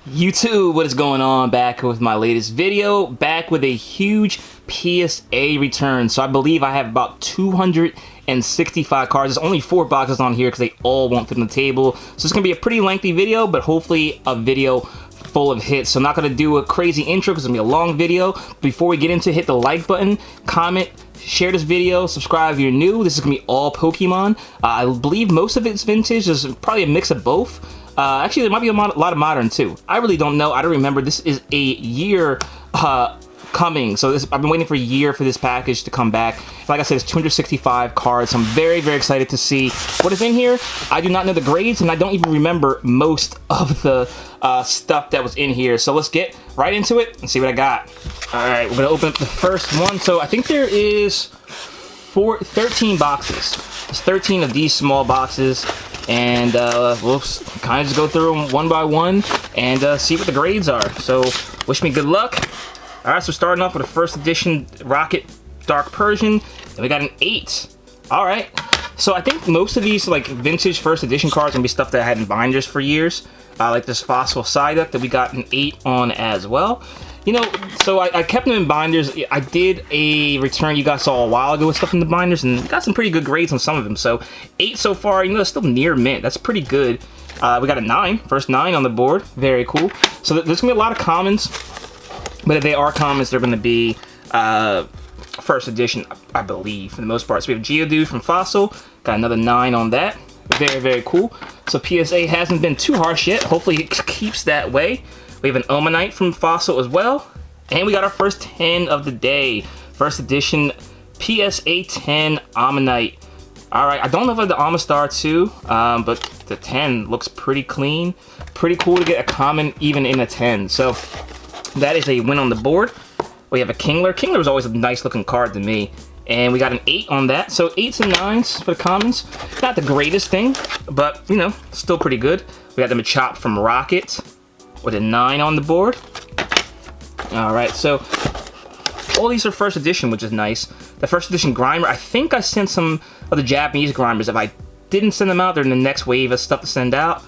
YouTube, what is going on? Back with my latest video, back with a huge PSA return. So I believe I have about 265 cards. There's only 4 boxes on here because they all won't fit on the table. So it's gonna be a pretty lengthy video, but hopefully a video full of hits. So I'm not gonna do a crazy intro because it's gonna be a long video. Before we get into it, hit the like button, comment, share this video, subscribe if you're new. This is gonna be all Pokemon. I believe most of it's vintage. There's probably a mix of both. Actually, there might be a lot of modern too. I really don't know. I don't remember. This is a year coming. So I've been waiting for a year for this package to come back. Like I said, it's 265 cards. So I'm very, very excited to see what is in here. I do not know the grades, and I don't even remember most of the stuff that was in here. So let's get right into it and see what I got. All right, we're gonna open up the first one. So I think there is 13 boxes. There's 13 of these small boxes. And we'll kind of just go through them one by one and see what the grades are. So wish me good luck. All right, so starting off with a first edition Rocket Dark Persian, and we got an 8. All right, so I think most of these like vintage first edition cards are gonna be stuff that I had in binders for years, like this Fossil Psyduck that we got an 8 on as well. You know, so I kept them in binders. I did a return you guys saw a while ago with stuff in the binders and got some pretty good grades on some of them. So 8 so far, you know, it's still near mint. That's pretty good. We got a 9, first 9 on the board. Very cool. So there's gonna be a lot of commons, but if they are commons, they're gonna be first edition, I believe, for the most part. So we have Geodude from Fossil. Got another 9 on that. Very, very cool. So PSA hasn't been too harsh yet. Hopefully it keeps that way. We have an Omanite from Fossil as well. And we got our first 10 of the day. First edition PSA 10 Omanite. Alright, I don't know if I have the Amistar too, but the 10 looks pretty clean. Pretty cool to get a common even in a 10. So that is a win on the board. We have a Kingler. Kingler was always a nice looking card to me. And we got an 8 on that. So 8s and 9s for the commons. Not the greatest thing, but you know, still pretty good. We got the Machop from Rocket with a 9 on the board. Alright, so all these are first edition, which is nice. The first edition Grimer, I think I sent some of the Japanese Grimers. If I didn't send them out, they're in the next wave of stuff to send out.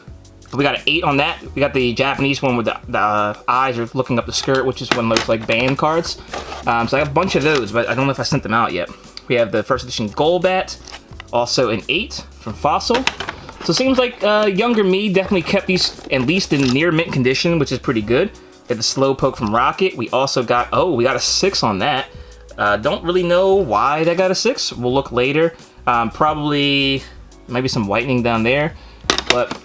But we got an 8 on that. We got the Japanese one with the eyes are looking up the skirt, which is one of those like band cards. So I have a bunch of those, but I don't know if I sent them out yet. We have the first edition Golbat, also an 8 from Fossil. So it seems like younger me definitely kept these at least in near mint condition, which is pretty good. We have the Slowpoke from Rocket. We also got, we got a 6 on that. Don't really know why that got a 6. We'll look later. Probably maybe some whitening down there, but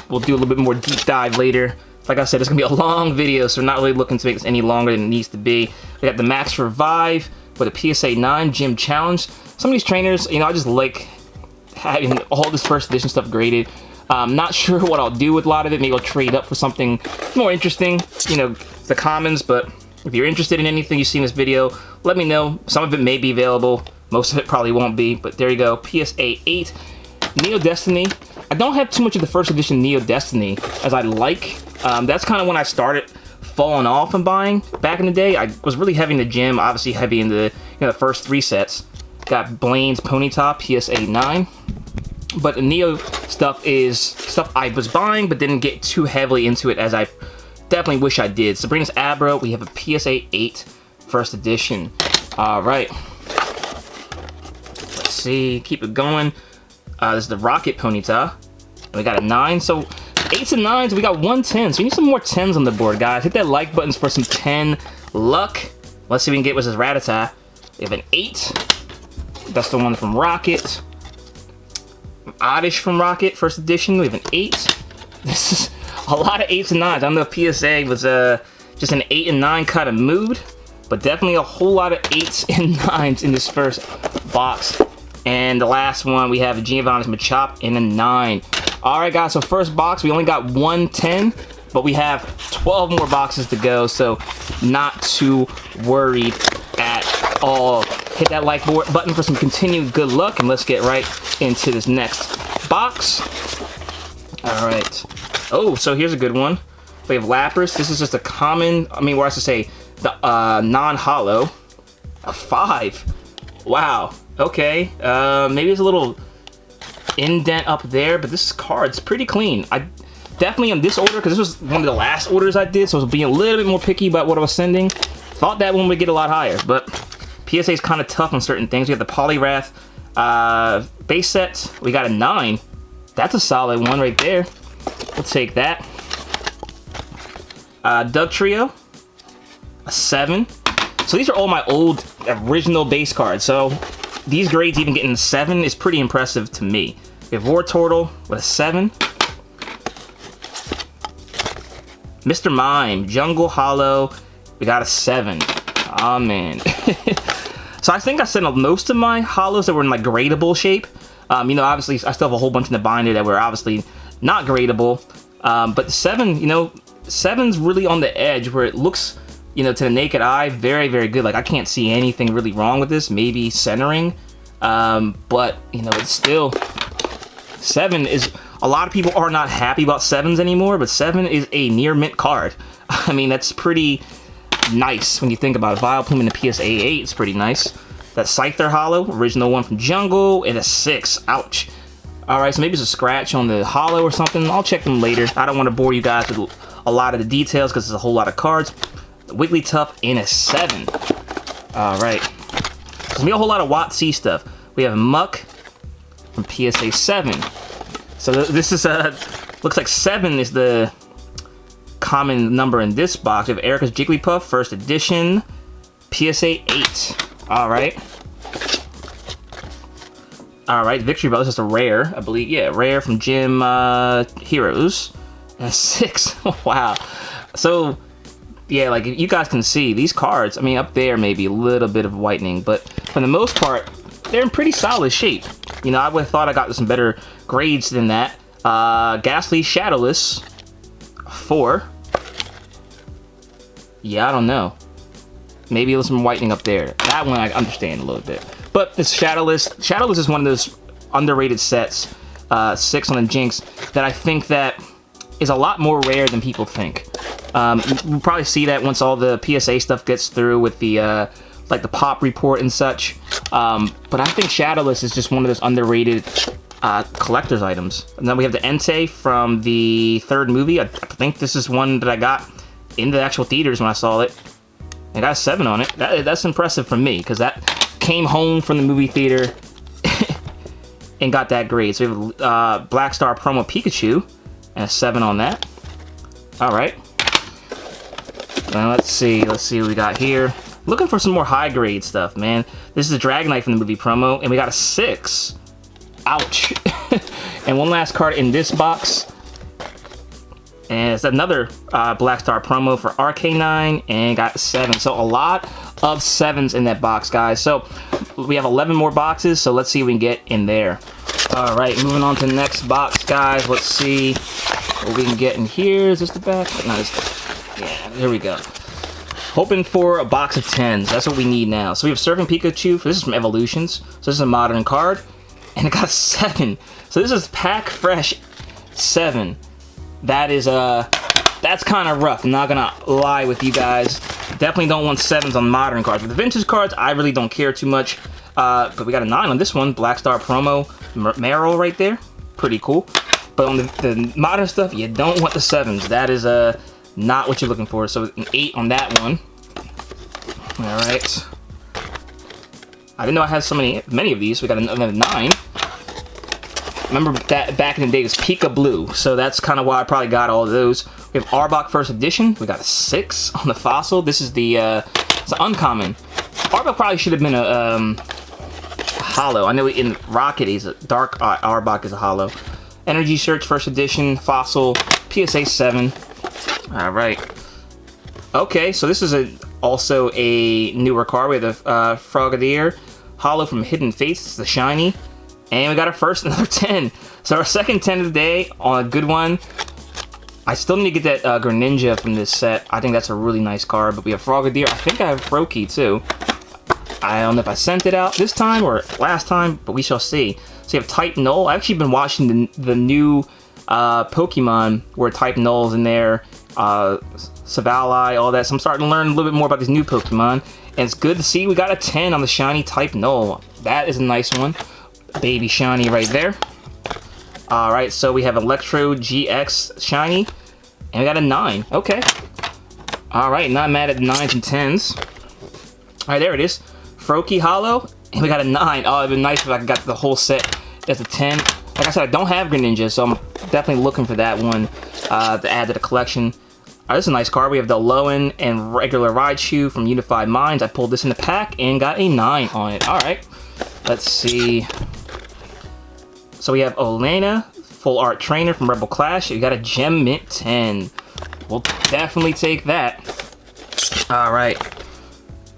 we'll do a little bit more deep dive later. Like I said, it's gonna be a long video, so we're not really looking to make this any longer than it needs to be. We got the Max Revive with a PSA 9 Gym Challenge. Some of these trainers, you know, I just like having all this first edition stuff graded. Not sure what I'll do with a lot of it. Maybe I'll trade up for something more interesting, you know, the commons. But if you're interested in anything you see in this video, let me know. Some of it may be available. Most of it probably won't be, but there you go. PSA 8 Neo Destiny. I don't have too much of the first edition Neo Destiny as I like. That's kind of when I started falling off and buying back in the day. I was really heavy in the gym, obviously heavy in the, you know, the first 3 sets. Got Blaine's Ponyta PSA 9. But the Neo stuff is stuff I was buying but didn't get too heavily into it as I definitely wish I did. Sabrina's Abra, we have a PSA 8 first edition. Alright. Let's see, keep it going. This is the Rocket Ponyta. And we got a 9, so 8s and 9s, we got 1 10. So we need some more 10s on the board, guys. Hit that like button for some 10 luck. Let's see if we can get with this Rattata. We have an 8. That's the one from Rocket. Oddish from Rocket, first edition. We have an 8. This is a lot of 8s and 9s. I don't know if PSA was just an 8 and 9 kind of mood, but definitely a whole lot of 8s and 9s in this first box. And the last one, we have a Giovanni's Machop in a 9. Alright guys, so first box, we only got 1 10, but we have 12 more boxes to go, so not too worried at all. Hit that like button for some continued good luck, and let's get right into this next box. Alright. Oh, so here's a good one. We have Lapras. This is just a common, what I should say, the non-holo. A 5. Wow. Okay. Maybe it's a little indent up there, but this card's pretty clean. definitely on this order, because this was one of the last orders I did, so I was being a little bit more picky about what I was sending. Thought that one would get a lot higher, but PSA is kind of tough on certain things. We have the Polyrath base set. We got a 9. That's a solid one right there. We'll take that. Doug Trio, a 7. So these are all my old original base cards. So these grades even getting a 7 is pretty impressive to me. We have War Turtle with a 7. Mr. Mime, Jungle Hollow, we got a 7. Oh man. So I think I sent most of my hollows that were in like gradable shape. You know, obviously I still have a whole bunch in the binder that were obviously not gradable. But 7, you know, 7's really on the edge where it looks, you know, to the naked eye, very, very good. Like I can't see anything really wrong with this. Maybe centering. But, you know, it's still... 7 is... A lot of people are not happy about 7s anymore, but 7 is a near mint card. I mean, that's pretty nice when you think about it. Vileplume in the PSA 8 is pretty nice. That Scyther Hollow, original one from Jungle, and a 6. Ouch. Alright, so maybe it's a scratch on the Hollow or something. I'll check them later. I don't want to bore you guys with a lot of the details because there's a whole lot of cards. Wigglytuff in a 7. Alright. There's gonna be a whole lot of WotC stuff. We have Muck from PSA 7. So this is looks like 7 is the common number in this box. We have Erica's Jigglypuff, first edition, PSA 8. Alright. Alright, Victory Bell, this is a rare, I believe. Yeah, rare from Gym Heroes. And a 6. Wow. So, yeah, like you guys can see, these cards, I mean, up there maybe a little bit of whitening, but for the most part, they're in pretty solid shape. You know, I would have thought I got some better grades than that. Ghastly Shadowless, 4. Yeah, I don't know. Maybe a little some whitening up there. That one I understand a little bit. But it's Shadowless. Shadowless is one of those underrated sets, 6 on the Jinx, that I think that is a lot more rare than people think. We'll probably see that once all the PSA stuff gets through with the like the pop report and such. But I think Shadowless is just one of those underrated collector's items. And then we have the Entei from the 3rd movie. I think this is one that I got in the actual theaters when I saw it. I got a 7 on it. That's impressive for me, because that came home from the movie theater and got that grade. So we have Black Star Promo Pikachu, and a 7 on that. Alright. Now let's see what we got here. Looking for some more high grade stuff, man. This is a Dragonite from the movie promo, and we got a 6. Ouch. And one last card in this box. And it's another Black Star promo for RK9, and got 7. So a lot of 7s in that box, guys. So we have 11 more boxes, so let's see what we can get in there. All right, moving on to the next box, guys. Let's see what we can get in here. Is this the back? No, yeah, here we go. Hoping for a box of 10s. That's what we need now. So we have Surfing Pikachu. This is from Evolutions. So this is a modern card. And it got a 7. So this is Pack Fresh 7. That is, that's kind of rough. I'm not going to lie with you guys. Definitely don't want 7s on modern cards. With the vintage cards, I really don't care too much. But we got a 9 on this one. Black Star Promo Meryl right there. Pretty cool. But on the modern stuff, you don't want the 7s. That is not what you're looking for. So an 8 on that one. All right. I didn't know I had so many of these. We got another 9. Remember that back in the day it was Pika Blue, so that's kind of why I probably got all of those. We have Arbok First Edition. We got a 6 on the Fossil. This is the it's an uncommon. Arbok probably should have been a holo. I know in Rocket he's a dark Arbok is a holo. Energy Search First Edition Fossil PSA 7. All right. Okay, so this is also a newer card. We have the Frogadier Holo from Hidden Fates. It's the shiny. And we got our first another 10. So our second 10 of the day on a good one. I still need to get that Greninja from this set. I think that's a really nice card. But we have Frogadier. I think I have Froakie too. I don't know if I sent it out this time or last time, but we shall see. So you have Type Null. I've actually been watching the new Pokemon where Type Null's in there. Savali, all that. So I'm starting to learn a little bit more about these new Pokemon. And it's good to see we got a 10 on the shiny Type Null. That is a nice one. Baby shiny right there. All right, so we have Electro GX Shiny, and we got a 9. Okay. All right, not mad at the 9s and 10s. All right, there it is. Froakie Hollow, and we got a 9. Oh, it'd been nice if I got the whole set as a 10. Like I said, I don't have Greninja, so I'm definitely looking for that one to add to the collection. All right, this is a nice card. We have the Lowen and regular Raichu from Unified Minds. I pulled this in the pack and got a 9 on it. All right, let's see. So we have Olena, Full Art Trainer from Rebel Clash. We got a Gem Mint 10. We'll definitely take that. All right.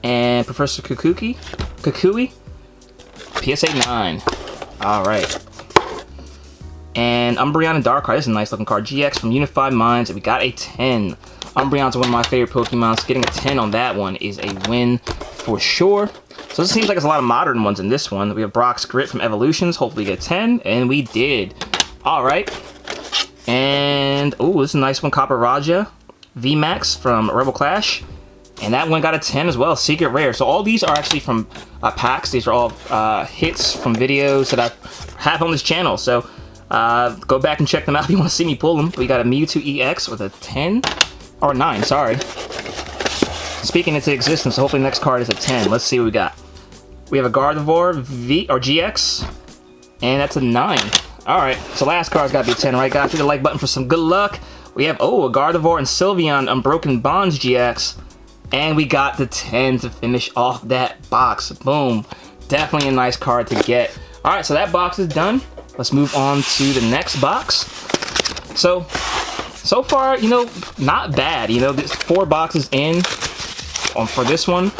And Professor Kukui, PSA 9. All right. And Umbreon and Darkrai. This is a nice looking card. GX from Unified Minds. And we got a 10. Umbreon's one of my favorite Pokemon. So getting a 10 on that one is a win for sure. So it seems like there's a lot of modern ones in this one. We have Brock's Grit from Evolutions. Hopefully we get 10. And we did. All right. And, oh, this is a nice one. Copper Raja. VMAX from Rebel Clash. And that one got a 10 as well. Secret Rare. So all these are actually from packs. These are all hits from videos that I have on this channel. So go back and check them out if you want to see me pull them. We got a Mewtwo EX with a 10. Or 9, sorry. Speaking into existence, so hopefully the next card is a 10. Let's see what we got. We have a Gardevoir GX, and that's a 9. Alright, so last card's got to be a 10, right? Got to hit the like button for some good luck. We have, oh, a Gardevoir and Sylveon Unbroken Bonds GX, and we got the 10 to finish off that box. Boom. Definitely a nice card to get. Alright, so that box is done. Let's move on to the next box. So far, you know, not bad. You know, there's 4 boxes in for this one.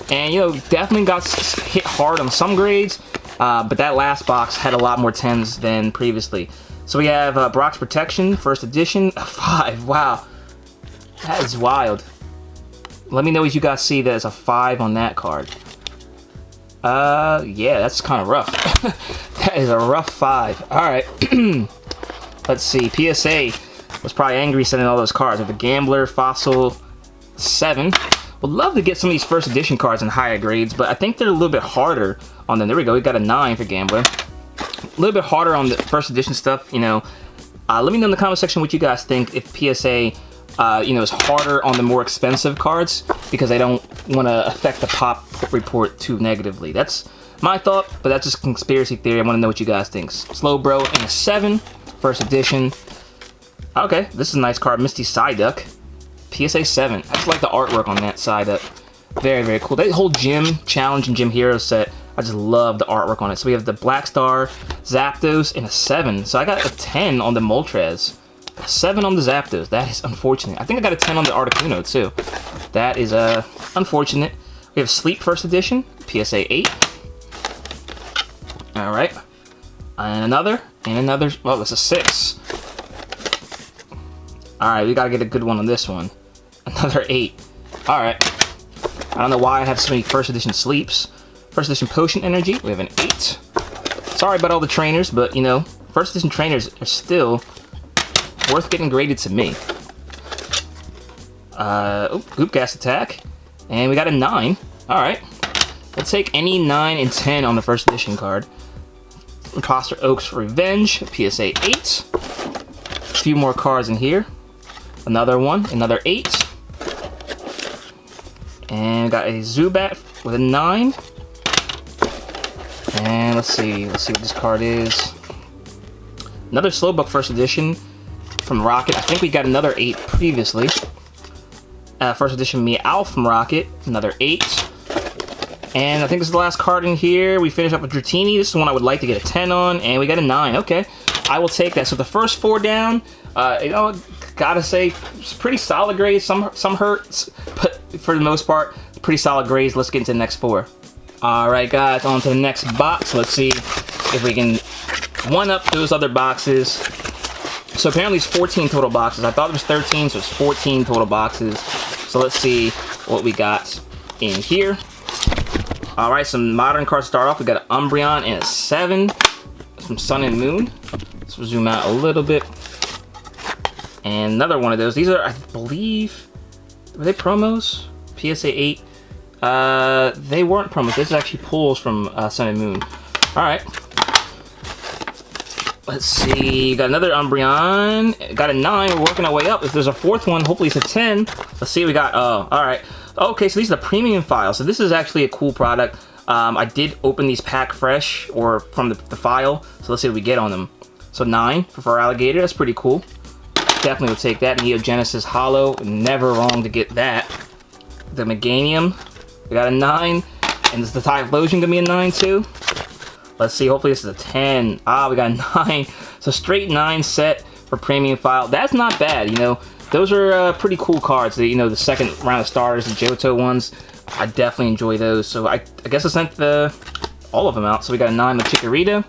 And, you know, definitely got hit hard on some grades. But that last box had a lot more 10s than previously. So we have Brock's Protection, first edition, a 5. Wow. That is wild. Let me know what you guys see that is a 5 on that card. Yeah, that's kind of rough. That is a rough 5. Alright. Let's see. PSA was probably angry sending all those cards. With the Gambler, Fossil, 7. Would love to get some of these first edition cards in higher grades, but I think they're a little bit harder on them. There we go. We got a 9 for Gambler. A little bit harder on the first edition stuff, you know. Let me know in the comment section what you guys think if PSA, you know, is harder on the more expensive cards because they don't want to affect the pop report too negatively. That's my thought, but that's just conspiracy theory. I want to know what you guys think. Slowbro and a 7, first edition. Okay, this is a nice card, Misty Psyduck, PSA 7. I just like the artwork on that Psyduck. Very, very cool. That whole Gym Challenge and Gym Hero set, I just love the artwork on it. So we have the Black Star, Zapdos, and a 7. So I got a 10 on the Moltres. A 7 on the Zapdos. That is unfortunate. I think I got a 10 on the Articuno too. That is unfortunate. We have Sleep First Edition, PSA 8. Alright. And another. Well, it's a 6. Alright, we gotta get a good one on this one. Another 8. Alright. I don't know why I have so many first edition sleeps. First edition Potion Energy, we have an 8. Sorry about all the trainers, but you know, first edition trainers are still worth getting graded to me. Goop Gas Attack. And we got a 9. Alright. Let's take any 9 and 10 on the first edition card. Imposter Oak's Revenge, PSA 8. A few more cards in here. Another one, another 8. And got a Zubat with a 9. And let's see what this card is. Another Slowbro first edition from Rocket. I think we got another 8 previously. First edition Meow from Rocket, another 8. And I think this is the last card in here. We finish up with Dratini. This is one I would like to get a 10 on, and we got a 9. Okay, I will take that. So the first 4 down, you know, gotta say, it's pretty solid grades. Some hurts, but for the most part, pretty solid grades. Let's get into the next 4. All right, guys, on to the next box. Let's see if we can one-up those other boxes. So apparently it's 14 total boxes. I thought it was 13, so it's 14 total boxes. So let's see what we got in here. All right, some modern cards start off. We got an Umbreon and a 7. Some Sun and Moon. Let's zoom out a little bit. And another one of those. These are, I believe, were they promos? PSA 8. They weren't promos. This is actually pulls from Sun and Moon. All right. Let's see, got another Umbreon, got a 9, we're working our way up. If there's a 4th one, hopefully it's a 10. Let's see what we got. Oh, alright. Okay, so these are the premium files. So this is actually a cool product. I did open these pack fresh, or from the file, so let's see what we get on them. So 9 for our Alligator, that's pretty cool. Definitely would take that. Neogenesis Hollow, never wrong to get that. The Meganium, we got a 9, and is the Typhlosion gonna be a 9 too? Let's see, hopefully this is a 10. Ah, we got a 9. So straight 9 set for premium file. That's not bad, you know. Those are pretty cool cards. You know, the second round of starters, the Johto ones, I definitely enjoy those. So I guess I sent all of them out. So we got a 9 with Chikorita.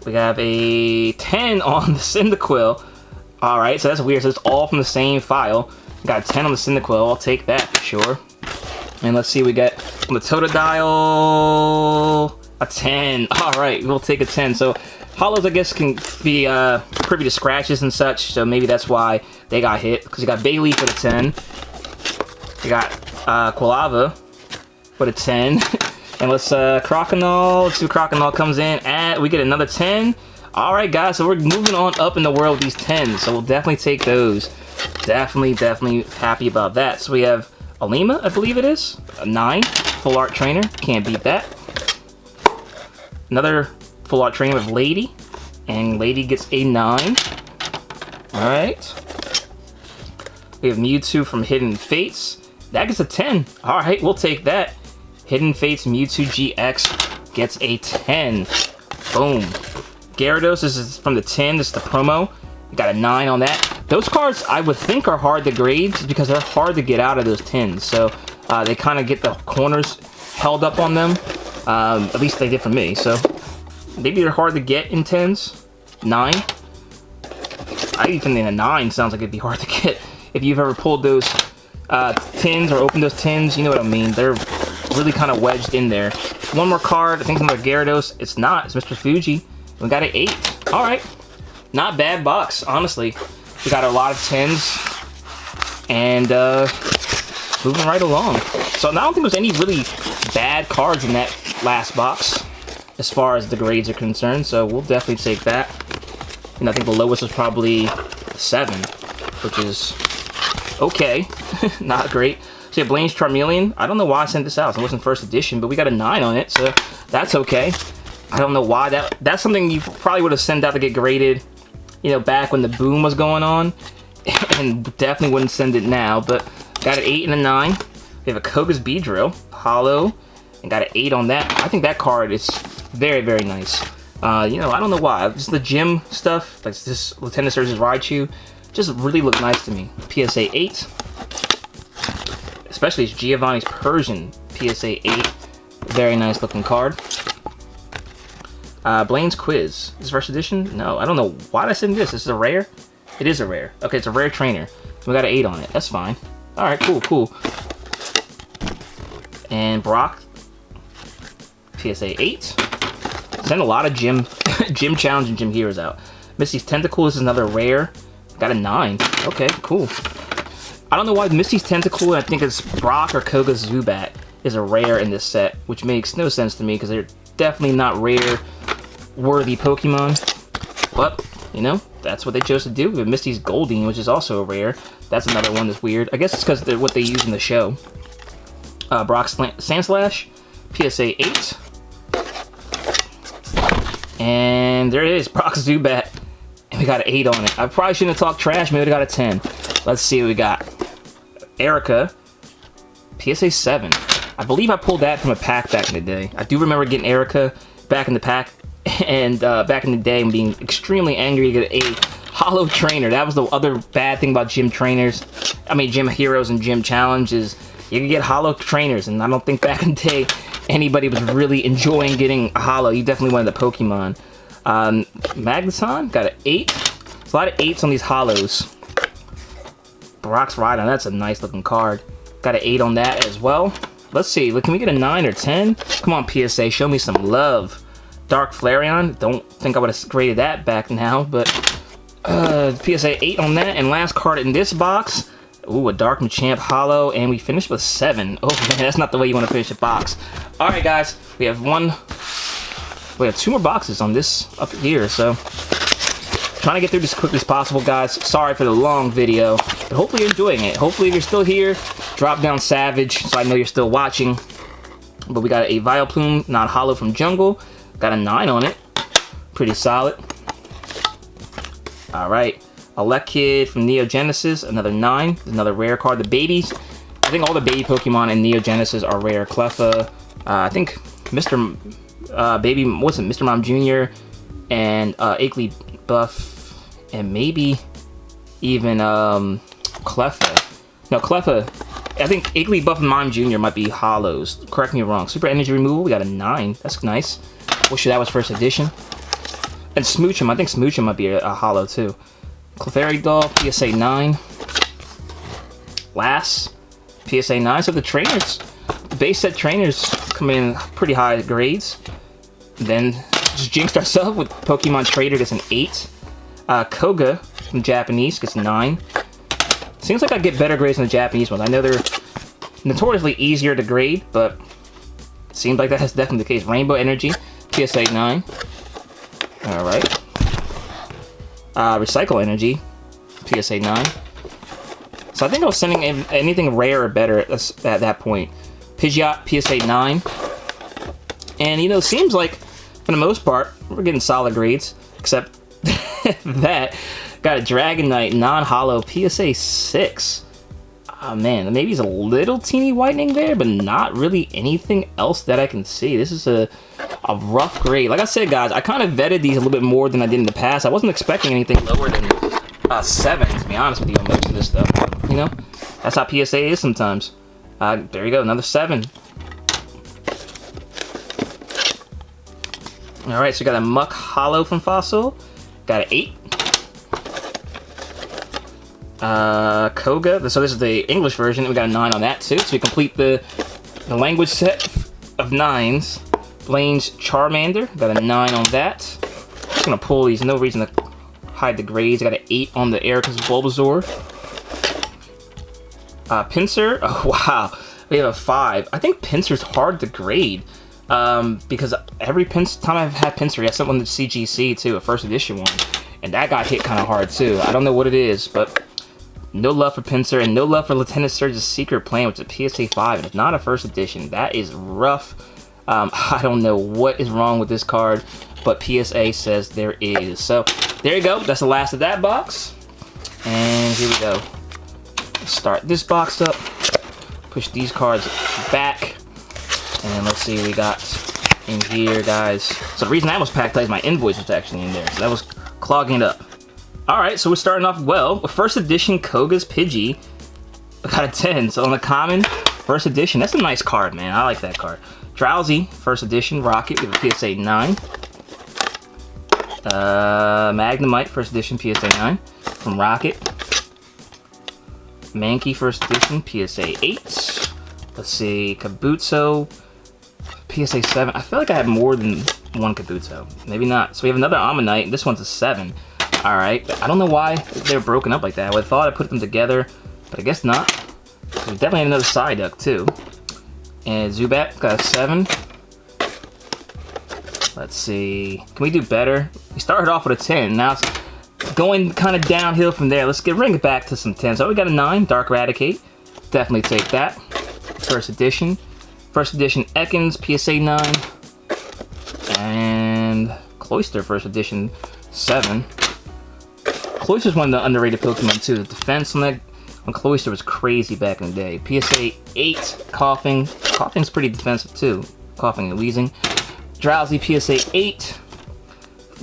We have a 10 on the Cyndaquil. Alright, so that's weird. So it's all from the same file. We got a 10 on the Cyndaquil. I'll take that for sure. And let's see, we get from the Totodile a 10. Alright, we'll take a 10. So Hollows, I guess, can be privy to scratches and such, so maybe that's why they got hit. Because you got Bailey for the 10. You got Quilava for the 10. And let's Croconaw. Let's see what Croconaw comes in at. We get another 10. Alright, guys, so we're moving on up in the world with these 10s. So we'll definitely take those. Definitely happy about that. So we have Alima, I believe it is. A 9. Full Art Trainer. Can't beat that. Another Full Art Trainer with Lady. And Lady gets a 9. Alright. We have Mewtwo from Hidden Fates. That gets a 10. Alright, we'll take that. Hidden Fates Mewtwo GX gets a 10. Boom. Gyarados, this is from the 10. This is the promo. We got a 9 on that. Those cards, I would think, are hard to grade because they're hard to get out of those 10s. So they kind of get the corners held up on them. At least they did for me. So maybe they're hard to get in 10s. 9. I even think a 9 sounds like it'd be hard to get. If you've ever pulled those 10s or opened those 10s, you know what I mean. They're really kind of wedged in there. One more card. I think it's another Gyarados. It's not. It's Mr. Fuji. We got an 8. Alright. Not bad box, honestly. We got a lot of 10s. And moving right along. So I don't think there's any really bad cards in that last box as far as the grades are concerned. So we'll definitely take that. And I think the lowest was probably 7, which is okay. Not great. So yeah, Blaine's Charmeleon. I don't know why I sent this out. It wasn't first edition, but we got a 9 on it, so that's okay. I don't know why that's something you probably would have sent out to get graded, you know, back when the boom was going on, and definitely wouldn't send it now. But got an 8 and a 9. We have a Koga's Beedrill, Hollow, and got an 8 on that. I think that card is very nice. You know, I don't know why. Just the gym stuff, like this Lieutenant Surge's Raichu, just really look nice to me. PSA 8. Especially it's Giovanni's Persian PSA 8. Very nice looking card. Blaine's Quiz. Is this first edition? No, I don't know. Why did I send this? This is a rare? It is a rare. Okay, it's a rare trainer. We got an 8 on it. That's fine. Alright, cool. And Brock. PSA 8. Send a lot of gym challenge and gym heroes out. Misty's Tentacle. This is another rare. Got a 9. Okay, cool. I don't know why Misty's Tentacle, and I think it's Brock or Koga's Zubat, is a rare in this set, which makes no sense to me because they're definitely not rare-worthy Pokemon. But, you know, that's what they chose to do. We have Misty's Goldeen, which is also a rare. That's another one that's weird. I guess it's because they're what they use in the show. Brock's Sandslash, PSA 8. And there it is, Brock's Zubat. And we got an 8 on it. I probably shouldn't have talked trash, maybe we got a 10. Let's see what we got. Erica, PSA 7. I believe I pulled that from a pack back in the day. I do remember getting Erica back in the pack, and back in the day and being extremely angry to get a Hollow Trainer. That was the other bad thing about gym trainers. I mean, gym heroes and gym challenges. You could get Hollow Trainers, and I don't think back in the day anybody was really enjoying getting a Hollow. You definitely wanted the Pokemon. Magneton got an 8. There's a lot of 8s on these Hollows. Brock's Rhydon, that's a nice looking card. Got an 8 on that as well. Let's see, can we get a 9 or 10? Come on, PSA, show me some love. Dark Flareon, don't think I would have graded that back now, but PSA 8 on that. And last card in this box, ooh, a Dark Machamp Hollow, and we finished with 7. Oh man, that's not the way you want to finish a box. Alright guys, we have one we have 2 more boxes on this up here, so trying to get through this as quickly as possible, guys. Sorry for the long video, but hopefully you're enjoying it. Hopefully if you're still here, drop down Savage so I know you're still watching. But we got a Vileplume, not hollow from Jungle. Got a 9 on it. Pretty solid. Alright. Elekid from Neo Genesis, another 9. Another rare card. The babies. I think all the baby Pokemon in Neo Genesis are rare. Cleffa. I think Mr. Baby, what's it? Mr. Mom Jr. and Iggly Buff, and maybe even Cleffa. No, Cleffa. I think Iggly Buff and Mom Jr. might be hollows. Correct me if I'm wrong. Super Energy Removal. We got a 9. That's nice. Wish that was first edition. And Smoochum. I think Smoochum might be a hollow too. Clefairy Doll. PSA 9. Last. PSA 9. So the trainers, the base set trainers come in pretty high grades. Then just jinxed ourselves with Pokemon Trader gets an 8. Koga from Japanese gets 9. Seems like I get better grades than the Japanese ones. I know they're notoriously easier to grade, but it seems like that's definitely the case. Rainbow Energy, PSA 9. Alright. Recycle Energy, PSA 9. So I think I was sending anything rare or better at that point. Pidgeot, PSA 9. And, you know, it seems like, for the most part, we're getting solid grades. Except that. Got a Dragonite non-hollow PSA 6. Oh, man. Maybe it's a little teeny whitening there, but not really anything else that I can see. This is a rough grade. Like I said, guys, I kind of vetted these a little bit more than I did in the past. I wasn't expecting anything lower than 7, to be honest with you, on most of this stuff. You know? That's how PSA is sometimes. There you go. Another 7. Alright, so we got a Muck Hollow from Fossil. Got an 8. Koga. So this is the English version. We got a 9 on that too. So we complete the language set of 9s. Blaine's Charmander. Got a 9 on that. Just gonna pull these. No reason to hide the grades. I got an 8 on the Erika's Bulbasaur. Pinsir. Oh wow. We have a 5. I think Pinsir's hard to grade. Because every time I've had Pinsir, I sent one to CGC too, a first edition one, and that got hit kind of hard too. I don't know what it is, but no love for Pinsir, and no love for Lieutenant Surge's Secret Plan, which is a PSA 5, and it's not a first edition. That is rough. I don't know what is wrong with this card, but PSA says there is. So there you go. That's the last of that box, and here we go. Let's start this box up. Push these cards back. And let's see what we got in here, guys. So the reason that was packed tight is my invoice was actually in there. So that was clogging it up. Alright, so we're starting off well. First edition Koga's Pidgey. I got a 10. So on the common, first edition. That's a nice card, man. I like that card. Drowsy, first edition. Rocket, we have a PSA 9. Magnemite, first edition. PSA 9. From Rocket. Mankey, first edition. PSA 8. Let's see. Kabuto. PSA 7. I feel like I have more than one Kabuto. Maybe not. So we have another Ammonite. This one's a 7. Alright. I don't know why they're broken up like that. I would have thought I put them together, but I guess not. We definitely have another Psyduck too. And Zubat got a 7. Let's see. Can we do better? We started off with a 10. Now it's going kind of downhill from there. Let's bring it back to some 10. So we got a 9. Dark Raticate. Definitely take that. First edition. First edition Ekans, PSA 9. And Cloyster, first edition 7. Cloyster's one of the underrated Pokemon too. The defense on Cloyster was crazy back in the day. PSA 8, Coughing. Coughing's pretty defensive too. Coughing and wheezing. Drowsy, PSA 8.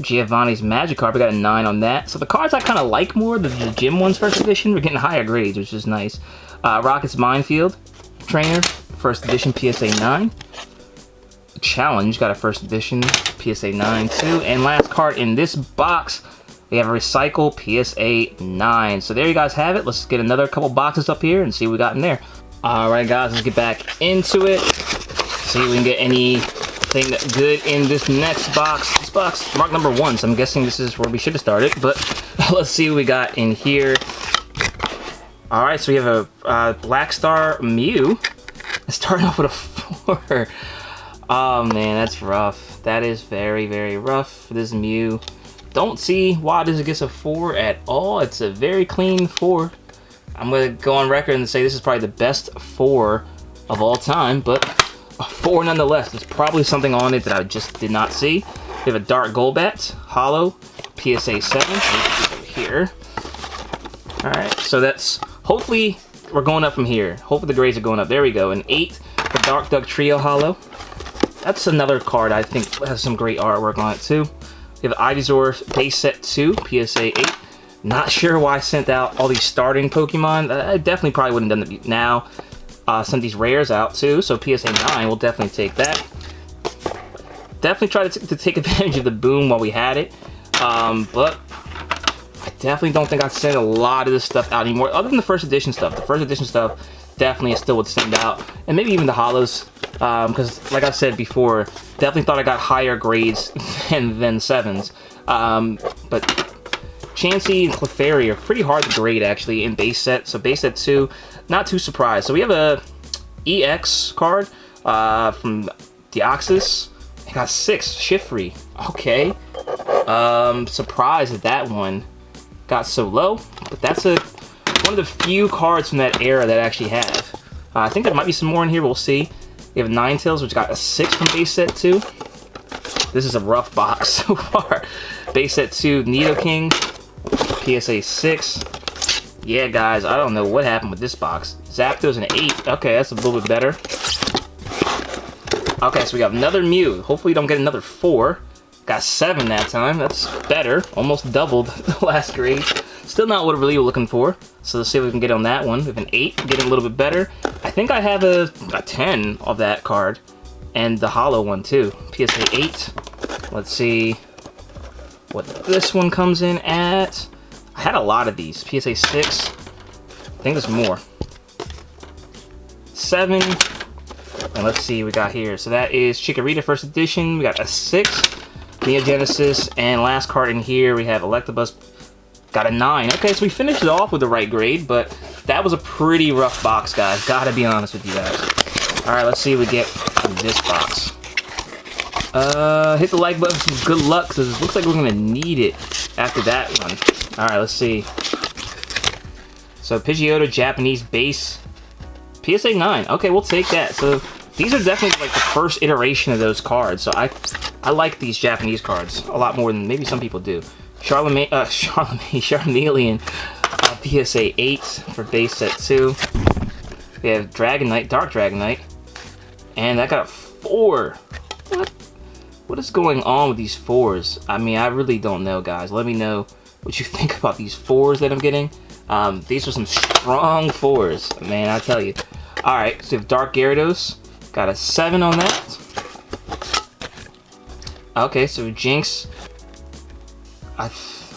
Giovanni's Magikarp, we got a 9 on that. So the cards I kind of like more, the gym ones first edition, we're getting higher grades, which is nice. Rocket's Minefield Trainer, first edition, PSA 9. Challenge, got a first edition, PSA 9 too. And last card in this box, we have a Recycle PSA 9. So there you guys have it. Let's get another couple boxes up here and see what we got in there. Alright guys, let's get back into it. See if we can get anything good in this next box. This box, mark number 1, so I'm guessing this is where we should have started. But let's see what we got in here. Alright, so we have a Black Star Mew. Starting off with a 4. Oh man, that's rough. That is very, very rough for this Mew. Don't see why this gets a 4 at all. It's a very clean 4. I'm going to go on record and say this is probably the best 4 of all time, but a 4 nonetheless. There's probably something on it that I just did not see. We have a Dark Golbat, Hollow, PSA 7 here. Alright, so that's, hopefully we're going up from here. Hopefully the grades are going up. There we go, an 8, the Dark Duck Trio Hollow. That's another card I think has some great artwork on it too. We have Ivysaur Base Set 2, PSA 8. Not sure why I sent out all these starting Pokemon. I definitely probably wouldn't have done it now. Sent these rares out too, so PSA 9, we'll definitely take that. Definitely try to take advantage of the boom while we had it. But I definitely don't think I'd send a lot of this stuff out anymore, other than the first edition stuff. The first edition stuff definitely I still would send out. And maybe even the Hollows, because like I said before, definitely thought I got higher grades than 7s. But Chansey and Clefairy are pretty hard to grade actually in base set. So base set 2, not too surprised. So we have a EX card from Deoxys. I got 6 Shiftry. Okay. Surprised that one got so low, but that's one of the few cards from that era that I actually have. I think there might be some more in here. We'll see. We have a Ninetales, which got a 6 from base set 2. This is a rough box so far. Base set 2, Nidoking, PSA 6. Yeah, guys, I don't know what happened with this box. Zapdos an 8. Okay, that's a little bit better. Okay, so we got another Mew. Hopefully we don't get another 4. Got 7 that time. That's better. Almost doubled the last grade. Still not what we really were looking for. So let's see if we can get on that one. We have an 8. Getting a little bit better. I think I have a 10 of that card. And the Hollow one too. PSA 8. Let's see what this one comes in at. I had a lot of these. PSA 6. I think there's more. 7. And let's see what we got here. So that is Chikorita first edition. We got a 6. Neogenesis. And last card in here, we have Electabuzz. Got a 9. Okay, so we finished it off with the right grade, but that was a pretty rough box, guys. Gotta be honest with you guys. Alright, let's see what we get from this box. Hit the like button for some good luck, because it looks like we're going to need it after that one. Alright, let's see. So, Pidgeotto Japanese base. PSA 9. Okay, we'll take that. So, these are definitely like the first iteration of those cards. So, I like these Japanese cards a lot more than maybe some people do. Charmeleon, PSA 8 for base set 2. We have Dragonite, Dark Dragonite. And that got a 4. What is going on with these 4s? I mean, I really don't know, guys. Let me know what you think about these 4s that I'm getting. These are some strong 4s, man, I tell you. Alright, so we have Dark Gyarados. Got a 7 on that. Okay, so Jinx.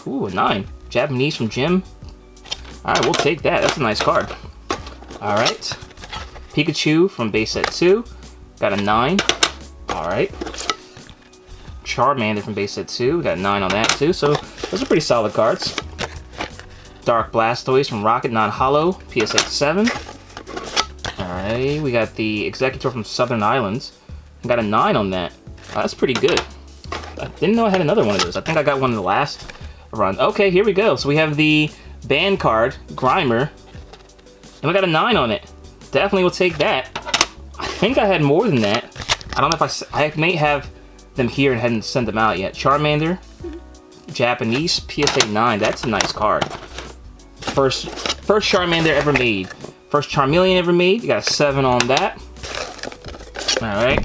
Ooh, a 9. Japanese from Jim. Alright, we'll take that. That's a nice card. Alright. Pikachu from base set 2. Got a 9. Alright. Charmander from base set 2. We got a 9 on that too. So those are pretty solid cards. Dark Blastoise from Rocket non-hollow. PSA 7. Alright. We got the Executor from Southern Islands. We got a 9 on that. That's pretty good. I didn't know I had another one of those. I think I got one in the last run. Okay, here we go. So we have the band card, Grimer. And we got a 9 on it. Definitely will take that. I think I had more than that. I don't know if I may have them here and hadn't sent them out yet. Charmander, Japanese, PSA 9. That's a nice card. First Charmander ever made. First Charmeleon ever made. You got a 7 on that. Alright.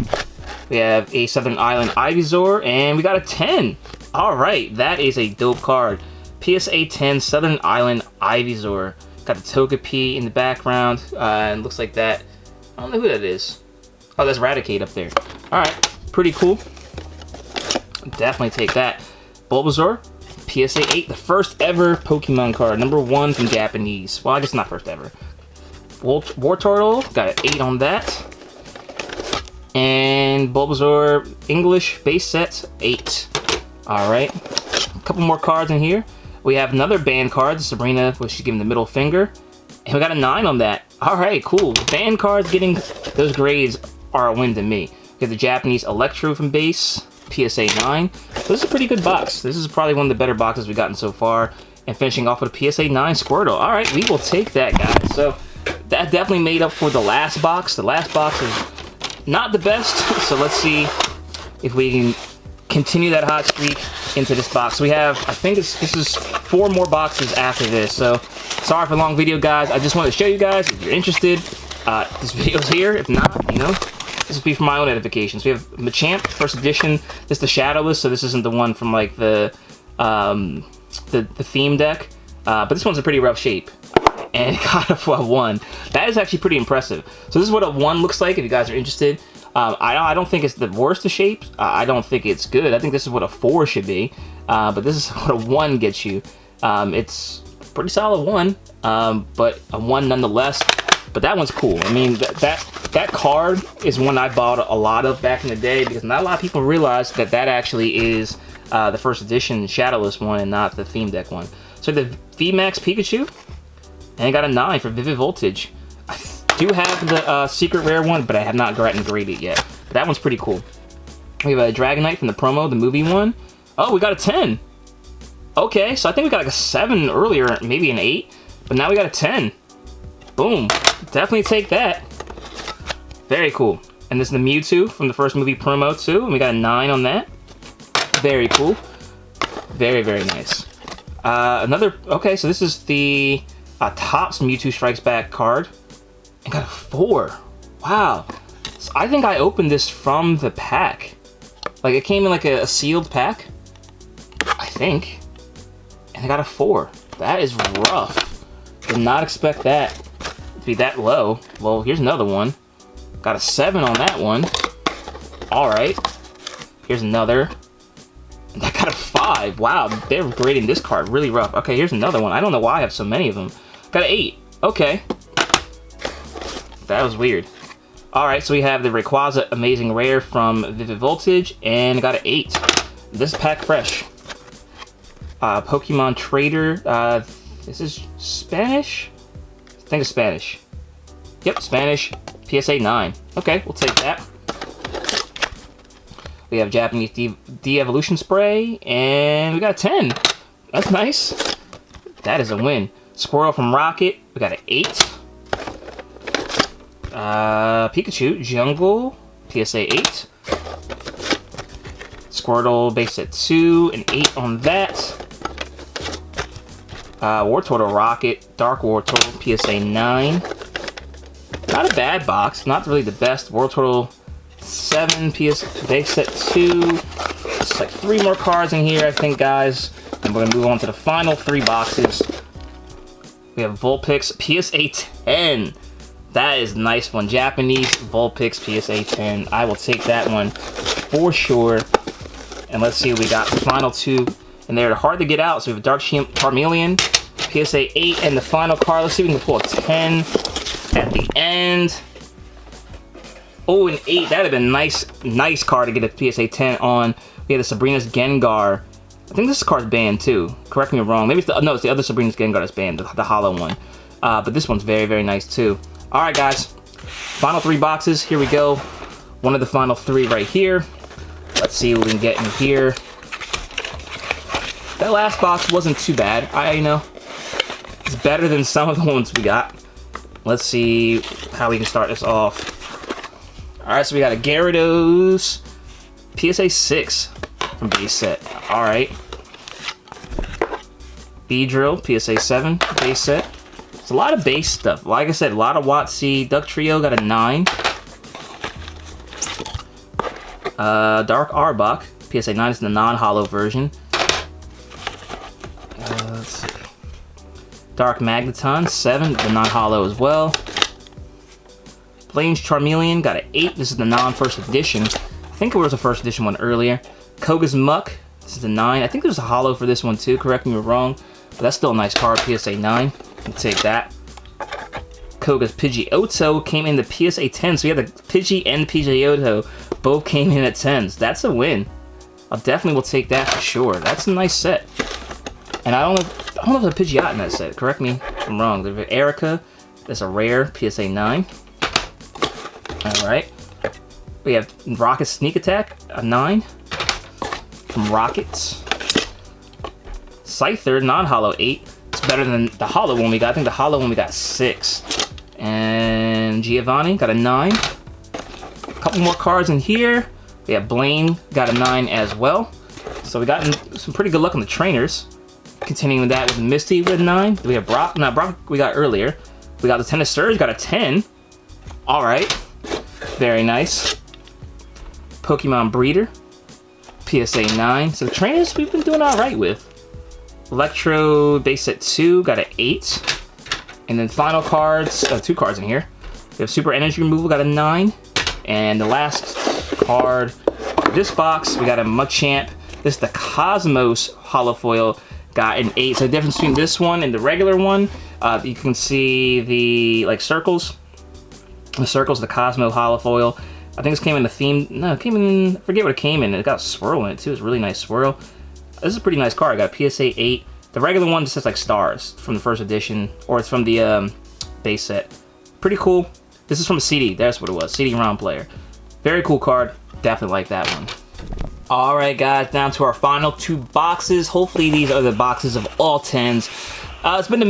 We have a Southern Island Ivysaur, and we got a 10. Alright, that is a dope card. PSA 10 Southern Island Ivysaur. Got the Togepi in the background, and looks like that. I don't know who that is. Oh, that's Raticate up there. Alright, pretty cool. Definitely take that. Bulbasaur, PSA 8, the first ever Pokemon card. Number 1 from Japanese. Well, I guess not first ever. Wartortle, got an 8 on that. And Bulbasaur English base set 8. Alright. A couple more cards in here. We have another band card, Sabrina, which she's giving the middle finger. And we got a 9 on that. Alright, cool. Band cards getting those grades are a win to me. We have the Japanese Electro from base. PSA 9. So this is a pretty good box. This is probably one of the better boxes we've gotten so far. And finishing off with a PSA 9 Squirtle. All right, we will take that, guys. So that definitely made up for the last box. The last box is not the best. So let's see if we can continue that hot streak into this box. We have, I think this is 4 more boxes after this. So sorry for the long video, guys. I just wanted to show you guys if you're interested. This video's here. If not, you know, this will be for my own edifications. We have Machamp first edition. This is the shadowless, so this isn't the one from like the theme deck. But this one's a pretty rough shape. And it got a 1. That is actually pretty impressive. So this is what a 1 looks like if you guys are interested. I don't think it's the worst of shapes. I don't think it's good. I think this is what a 4 should be. But this is what a 1 gets you. It's a pretty solid 1, but a 1 nonetheless. But that one's cool. I mean, that card is one I bought a lot of back in the day because not a lot of people realize that that actually is the first edition shadowless one and not the theme deck one. So the VMAX Pikachu, and I got a 9 for Vivid Voltage. I do have the secret rare one, but I have not gotten graded yet. But that one's pretty cool. We have a Dragonite from the promo, the movie one. Oh, we got a 10. Okay, so I think we got like a 7 earlier, maybe an 8, but now we got a 10. Boom. Definitely take that. Very cool. And this is the Mewtwo from the first movie promo too, and we got a 9 on that. Very cool. Very, very nice. Okay, so this is the Topps Mewtwo Strikes Back card. And got a 4. Wow. So I think I opened this from the pack. Like, it came in like a sealed pack. I think. And I got a 4. That is rough. Did not expect that to be that low. Well, here's another one. Got a 7 on that one. Alright. Here's another. And I got a 5. Wow, they're grading this card really rough. Okay, here's another one. I don't know why I have so many of them. Got an 8. Okay. That was weird. Alright, so we have the Rayquaza Amazing Rare from Vivid Voltage, and got an 8. This is pack fresh. Pokemon Trader. This is Spanish? I think it's Spanish. Yep, Spanish. PSA 9. Okay, we'll take that. We have Japanese De-Evolution Spray, and we got a 10. That's nice. That is a win. Squirrel from Rocket, we got an 8. Pikachu, Jungle, PSA 8. Squirtle, base set 2, an 8 on that. Wartortle Rocket, Dark Wartortle, PSA 9. Not a bad box, not really the best. Wartortle 7, base set 2. Just like 3 more cards in here, I think, guys. And we're gonna move on to the final 3 boxes. We have Vulpix, PSA 10. That is a nice one. Japanese Vulpix PSA 10. I will take that one for sure. And let's see what we got. The final 2. And they're hard to get out. So we have a Dark Charmeleon, PSA 8, and the final card. Let's see if we can pull a 10 at the end. Oh, an 8. That would have been a nice card to get a PSA 10 on. We have the Sabrina's Gengar. I think this card's banned too. Correct me if I'm wrong. Maybe it's the, no, it's the other Sabrina's Gengar that's banned, the hollow one. But this one's very, very nice too. Alright guys, final 3 boxes, here we go. One of the final 3 right here. Let's see what we can get in here. That last box wasn't too bad, you know. It's better than some of the ones we got. Let's see how we can start this off. Alright, so we got a Gyarados PSA 6 from base set. Alright. Beedrill PSA 7 base set. It's a lot of base stuff. Like I said, a lot of Watsy. Duck Trio got a 9. Dark Arbok, PSA 9 is the non-hollow version. Let's see. Dark Magneton, 7, the non-hollow as well. Blaine's Charmeleon got an 8. This is the non-first edition. I think it was a first edition one earlier. Koga's Muck, this is the 9. I think there's a hollow for this one too. Correct me if I'm wrong. But that's still a nice card, PSA 9. We'll take that. Koga's Pidgeotto came in the PSA 10. So we have the Pidgey and Pidgeotto both came in at 10s. That's a win. I definitely will take that for sure. That's a nice set. And I don't know if there's a Pidgeot in that set. Correct me if I'm wrong. There's Erica. That's a rare PSA 9. Alright. We have Rocket Sneak Attack, a 9. from Rockets. Scyther, non-hollow 8. It's better than the hollow one we got. I think the hollow one we got 6. And Giovanni got a 9. A couple more cards in here. We have Blaine, got a 9 as well. So we got some pretty good luck on the trainers. Continuing with that with Misty with 9. We have Brock. No, Brock we got earlier. We got the Tennis Surge, got a 10. All right. Very nice. Pokemon Breeder. PSA 9. So the trainers we've been doing all right with. Electro base set 2, got an 8. And then final cards, 2 cards in here. We have Super Energy Removal, got a 9. And the last card, this box, we got a Machamp. This is the Cosmos Holofoil, got an 8. So the difference between this one and the regular one, you can see the circles. The circles, the Cosmo Holofoil. I think this came in the theme. No, it came in. I forget what it came in. It got a swirl in it too. It's a really nice swirl. This is a pretty nice card. I got a PSA 8. The regular one just says like stars from the first edition, or it's from the base set. Pretty cool. This is from a CD. That's what it was. CD-ROM player. Very cool card. Definitely like that one. All right, guys. Down to our final 2 boxes. Hopefully these are the boxes of all 10s. It's been a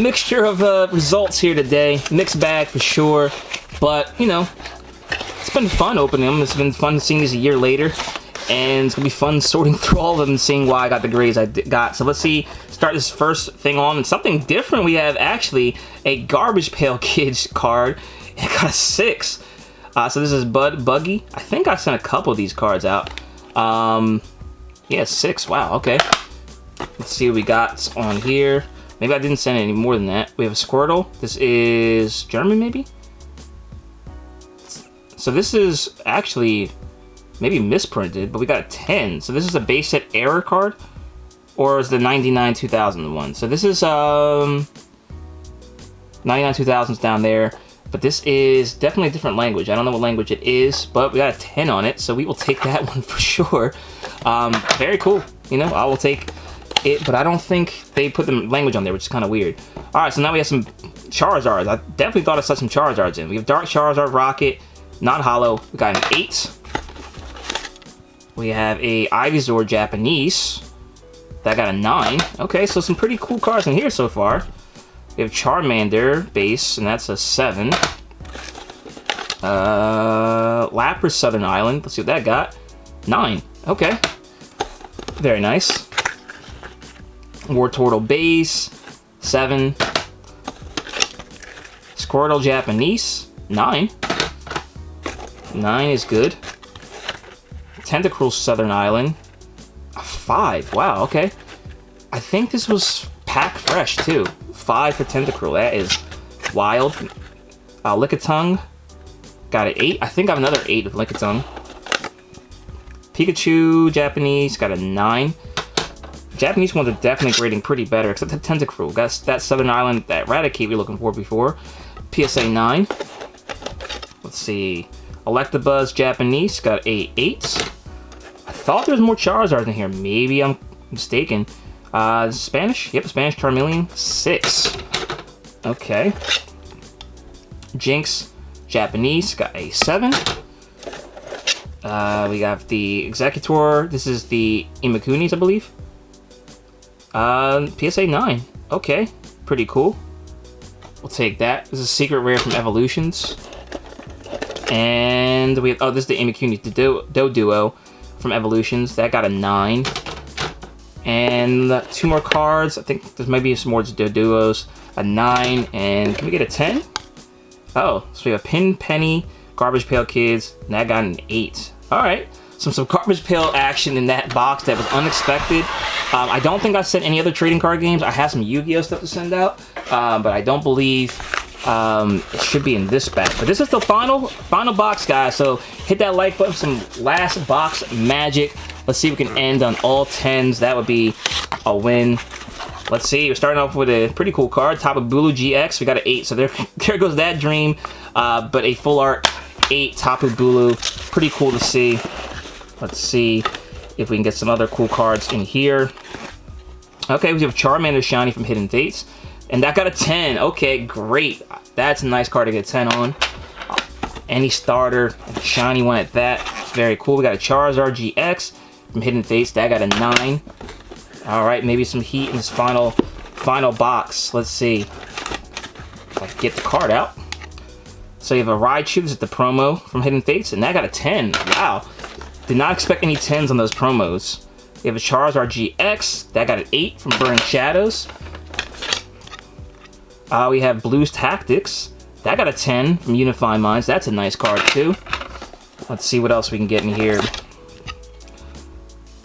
mixture of results here today. Mixed bag for sure. But it's been fun opening them. It's been fun seeing these a year later. And it's going to be fun sorting through all of them and seeing why I got the grades I got. So let's start this first thing on. And something different, we have actually a Garbage Pail Kids card. It got a 6. So this is Buggy. I think I sent a couple of these cards out. Yeah, 6. Wow, okay. Let's see what we got on here. Maybe I didn't send any more than that. We have a Squirtle. This is German, maybe? So this is actually maybe misprinted, but we got a 10. So this is a base set error card, or is the 99 2001? So this is 99 2000s down there, but this is definitely a different language. I don't know what language it is, but we got a 10 on it, so we will take that one for sure. Very cool. I will take it, but I don't think they put the language on there, which is kind of weird. All right, so now we have some Charizards. I definitely thought I saw some Charizards in. We have Dark Charizard Rocket, not hollow. We got an 8. We have a Ivysaur Japanese. That got a 9. Okay, so some pretty cool cards in here so far. We have Charmander base, and that's a 7. Lapras Southern Island. Let's see what that got. 9. Okay. Very nice. Wartortle base. 7. Squirtle Japanese. 9. 9 is good. Tentacruel Southern Island. 5. Wow, okay. I think this was pack fresh too. 5 for Tentacruel. That is wild. Lickitung. Got an 8. I think I have another 8 with Lickitung. Pikachu Japanese. Got a 9. Japanese ones are definitely grading pretty better, except the Tentacruel. Got that Southern Island, that Raticate we were looking for before. PSA 9. Let's see. Electabuzz Japanese. Got a 8. I thought there was more Charizards in here. Maybe I'm mistaken. Spanish? Yep, Spanish Charmeleon. 6. Okay. Jinx Japanese. Got a 7. We got the Executor. This is the Imakunis, I believe. PSA 9. Okay. Pretty cool. We'll take that. This is a secret rare from Evolutions. And we have, this is the Imakuni Doduo from Evolutions. That got a 9. And 2 more cards. I think there's maybe some more Doduos. A 9. And can we get a 10? Oh, so we have Penny, Garbage Pail Kids, and that got an 8. Alright. Some Garbage Pail action in that box that was unexpected. I don't think I sent any other trading card games. I have some Yu-Gi-Oh stuff to send out. But I don't believe it should be in this batch. But this is the final box, guys. So hit that like button for some last box magic. Let's see if we can end on all 10s. That would be a win. Let's see. We're starting off with a pretty cool card. Tapu Bulu GX. We got an 8. So there goes that dream. But a full art 8 Tapu Bulu. Pretty cool to see. Let's see if we can get some other cool cards in here. Okay, we have Charmander Shiny from Hidden Fates. And that got a 10. Okay, great. That's a nice card to get 10 on. Any starter, shiny one at that. very cool. We got a Charizard GX from Hidden Fates. That got a 9. All right, maybe some heat in this final box. Let's see if I can get the card out. So you have a Raichu. This is the promo from Hidden Fates, and that got a 10. Wow. Did not expect any 10s on those promos. You have a Charizard GX. That got an 8 from Burning Shadows. We have Blues Tactics. That got a 10 from Unifying Minds. That's a nice card, too. Let's see what else we can get in here.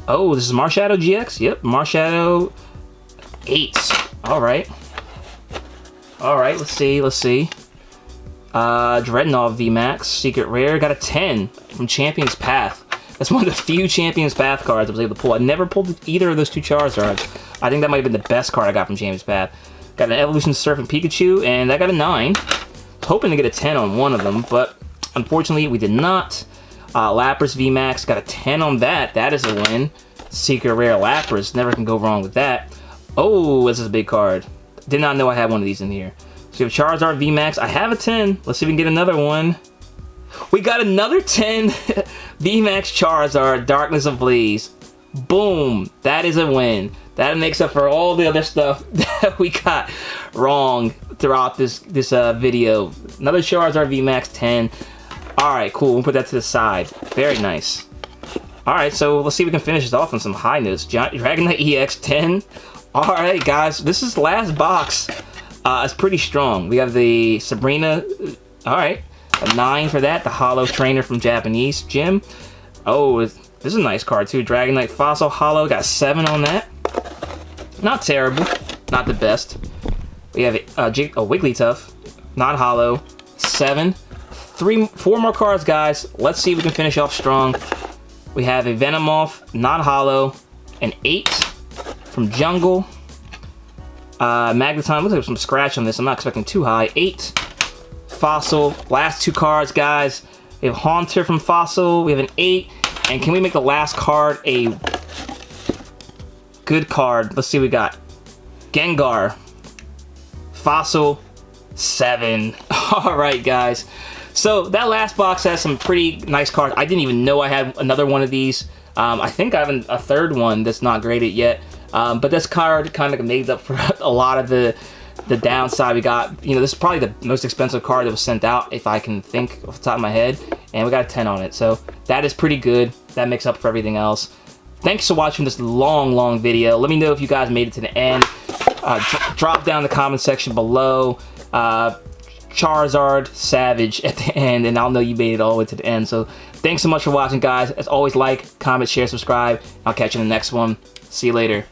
Oh, this is Marshadow GX? Yep, Marshadow 8. Alright. Alright, let's see. Dreadnought VMAX, Secret Rare, got a 10 from Champion's Path. That's one of the few Champion's Path cards I was able to pull. I never pulled either of those two Charizards. I think that might have been the best card I got from Champion's Path. Got an Evolution Surf and Pikachu, and that got a 9. Hoping to get a 10 on one of them, but unfortunately we did not. Lapras VMAX, got a 10 on that. That is a win. Secret Rare Lapras, never can go wrong with that. Oh, this is a big card. Did not know I had one of these in here. So you have Charizard VMAX. I have a 10. Let's see if we can get another one. We got another 10 VMAX Charizard, Darkness Ablaze. Boom. That is a win. That makes up for all the other stuff that we got wrong throughout this video. Another Charizard VMAX 10. Alright, cool. We'll put that to the side. Very nice. Alright, so let's see if we can finish this off on some high notes. Dragonite EX 10. Alright, guys. This is the last box. It's pretty strong. We have the Sabrina. Alright. A 9 for that. The Holo Trainer from Japanese Gym. Oh, this is a nice card too. Dragonite Fossil Holo. Got a 7 on that. Not terrible. Not the best. We have a Wigglytuff. Not Holo. 7. 4 more cards, guys. Let's see if we can finish off strong. We have a Venomoth. Not Holo. An 8 from Jungle. Magneton, looks like some scratch on this. I'm not expecting too high. 8. Fossil. Last 2 cards, guys. We have Haunter from Fossil. We have an 8. And can we make the last card a good card? Let's see what we got. Gengar. Fossil. 7. Alright, guys. So that last box has some pretty nice cards. I didn't even know I had another one of these. I think I have a third one that's not graded yet. But this card kind of made up for a lot of the downside we got. You know, this is probably the most expensive card that was sent out, if I can think off the top of my head. And we got a 10 on it. So that is pretty good. That makes up for everything else. Thanks for watching this long video. Let me know if you guys made it to the end. Drop down in the comment section below. Charizard Savage at the end, and I'll know you made it all the way to the end. So thanks so much for watching, guys. As always, like, comment, share, subscribe. I'll catch you in the next one. See you later.